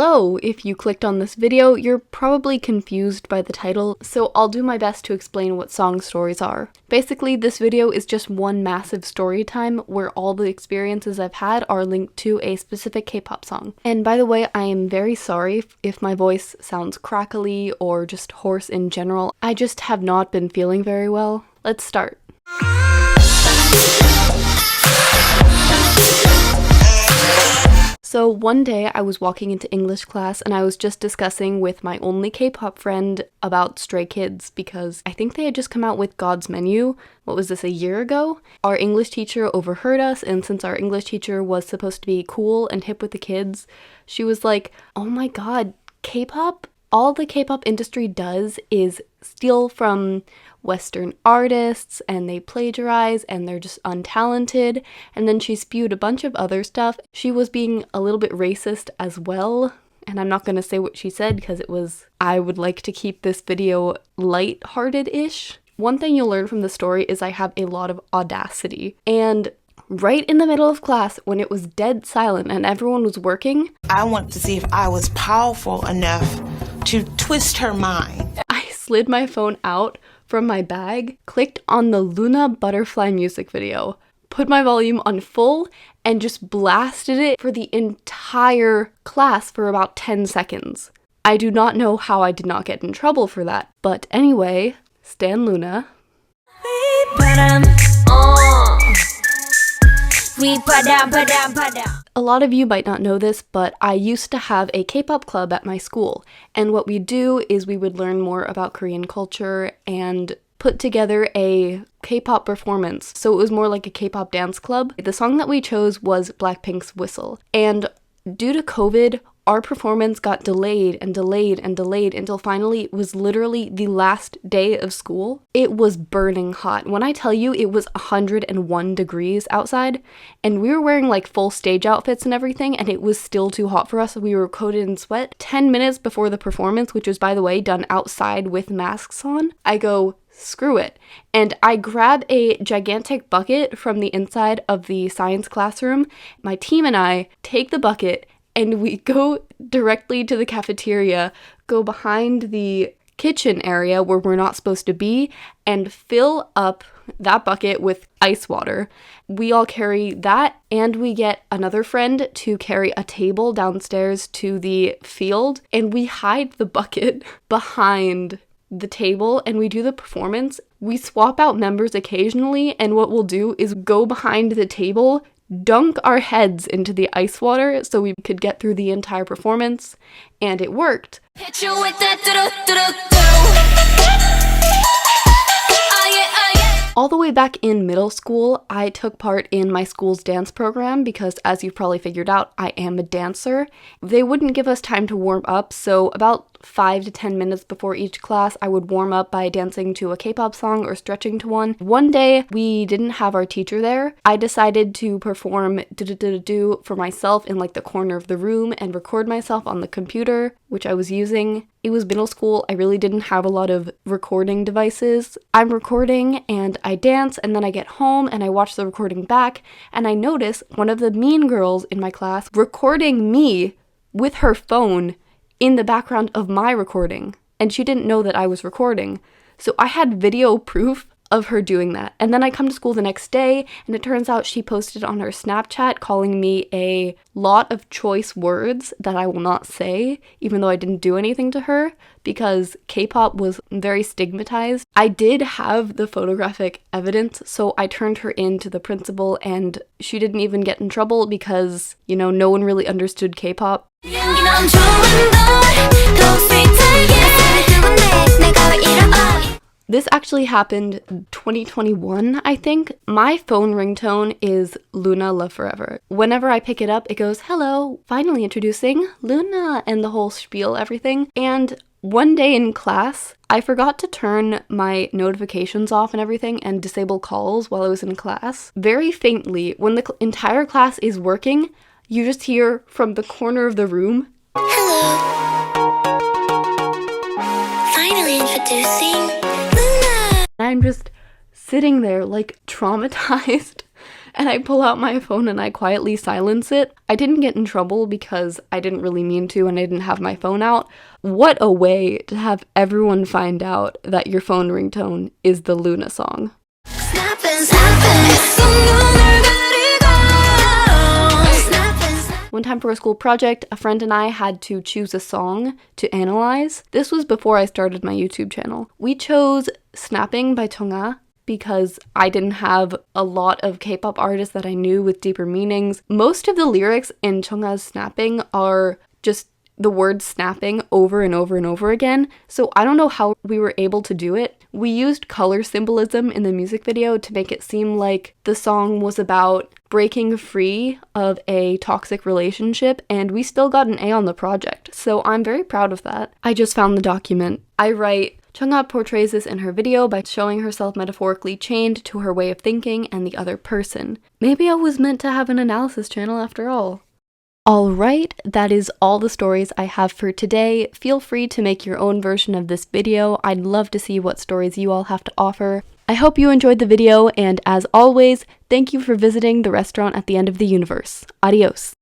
Hello! If you clicked on this video, you're probably confused by the title, so I'll do my best to explain what song stories are. Basically, this video is just one massive story time where all the experiences I've had are linked to a specific K-pop song. And by the way, I am very sorry if my voice sounds crackly or just hoarse in general. I just have not been feeling very well. Let's start. So one day I was walking into English class and I was just discussing with my only K-pop friend about Stray Kids because I think they had just come out with God's Menu. What was this, a year ago? Our English teacher overheard us, and since our English teacher was supposed to be cool and hip with the kids, she was like, "Oh my god, K-pop? All the K-pop industry does is steal from Western artists, and they plagiarize, and they're just untalented." And then she spewed a bunch of other stuff. She was being a little bit racist as well, and I'm not going to say what she said because I would like to keep this video light-hearted-ish. One thing you'll learn from the story is I have a lot of audacity, and right in the middle of class, when it was dead silent and everyone was working, I wanted to see if I was powerful enough to twist her mind. I slid my phone out from my bag, clicked on the LOONA butterfly music video, put my volume on full, and just blasted it for the entire class for about 10 seconds. I do not know how I did not get in trouble for that, but anyway, stan LOONA. A lot of you might not know this, but I used to have a K-pop club at my school, and what we do is we would learn more about Korean culture and put together a K-pop performance. So it was more like a K-pop dance club. The song that we chose was BLACKPINK's Whistle, and due to COVID, our performance got delayed and delayed and delayed until finally it was literally the last day of school. It was burning hot. When I tell you it was 101 degrees outside, and we were wearing like full stage outfits and everything, and it was still too hot for us. We were coated in sweat. 10 minutes before the performance, which was, by the way, done outside with masks on, I go, screw it. And I grab a gigantic bucket from the inside of the science classroom. My team and I take the bucket and we go directly to the cafeteria, go behind the kitchen area where we're not supposed to be, and fill up that bucket with ice water. We all carry that, and we get another friend to carry a table downstairs to the field, and we hide the bucket behind the table, and we do the performance. We swap out members occasionally, and what we'll do is go behind the table, dunk our heads into the ice water so we could get through the entire performance, and it worked. Hit you with that All the way back in middle school, I took part in my school's dance program because, as you've probably figured out, I am a dancer. They wouldn't give us time to warm up, so about 5 to 10 minutes before each class, I would warm up by dancing to a K-pop song or stretching to one. One day, we didn't have our teacher there. I decided to perform DDU DU DU for myself in like the corner of the room and record myself on the computer, which I was using. It was middle school. I really didn't have a lot of recording devices. I'm recording and I dance, and then I get home and I watch the recording back, and I notice one of the mean girls in my class recording me with her phone in the background of my recording, and she didn't know that I was recording. So I had video proof of her doing that. And then I come to school the next day, and it turns out she posted on her Snapchat calling me a lot of choice words that I will not say, even though I didn't do anything to her, because K-pop was very stigmatized. I did have the photographic evidence, so I turned her in to the principal, and she didn't even get in trouble because, you know, no one really understood K-pop. This actually happened 2021, I think. My phone ringtone is LOONA Love Forever. Whenever I pick it up, it goes, "Hello, finally introducing LOONA," and the whole spiel, everything. And one day in class, I forgot to turn my notifications off and everything and disable calls while I was in class. Very faintly, when the entire class is working, you just hear from the corner of the room, "Hello. Finally introducing LOONA." I'm just sitting there like traumatized and I pull out my phone and I quietly silence it. I didn't get in trouble because I didn't really mean to and I didn't have my phone out. What a way to have everyone find out that your phone ringtone is the LOONA song. One time for a school project, a friend and I had to choose a song to analyze. This was before I started my YouTube channel. We chose Snapping by Chungha because I didn't have a lot of K-pop artists that I knew with deeper meanings. Most of the lyrics in Chungha's Snapping are just the word snapping over and over and over again, so I don't know how we were able to do it. We used color symbolism in the music video to make it seem like the song was about breaking free of a toxic relationship, and we still got an A on the project, so I'm very proud of that. I just found the document. I write, Chungha portrays this in her video by showing herself metaphorically chained to her way of thinking and the other person. Maybe I was meant to have an analysis channel after all. Alright, that is all the stories I have for today. Feel free to make your own version of this video. I'd love to see what stories you all have to offer. I hope you enjoyed the video, and as always, thank you for visiting the restaurant at the end of the universe. Adios.